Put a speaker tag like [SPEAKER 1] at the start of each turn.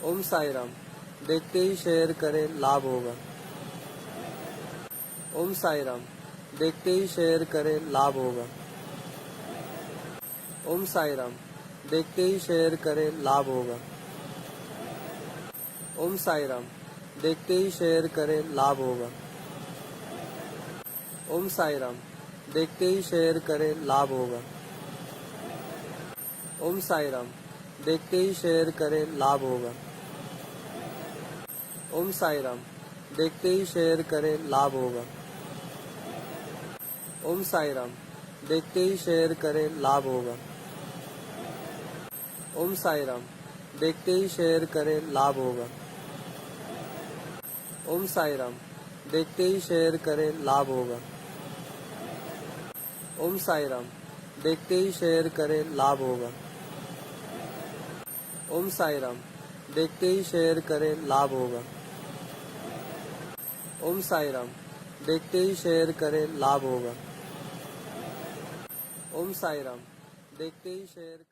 [SPEAKER 1] ओम साई राम। देखते ही शेयर करें लाभ होगा। ओम साई राम। देखते ही शेयर करें लाभ होगा। ओम साई राम। देखते ही शेयर करें लाभ होगा। ओम साई राम। देखते ही शेयर करें लाभ होगा। ओम साई राम। देखते ही शेयर करें लाभ होगा। ओम साई राम। देखते ही शेयर करें लाभ होगा। ओम साई राम। देखते ही शेयर करें लाभ होगा। ओम साई राम। देखते ही शेयर करें लाभ होगा। ओम साई राम। देखते ही शेयर करें लाभ होगा। ओम साई राम। देखते ही शेयर करें लाभ होगा। ओम साई राम। देखते ही शेयर करें लाभ होगा। ओम साई राम। देखते ही शेयर करें लाभ होगा। ओम साई राम। देखते ही शेयर करें लाभ होगा। ओम साई राम। देखते ही शेयर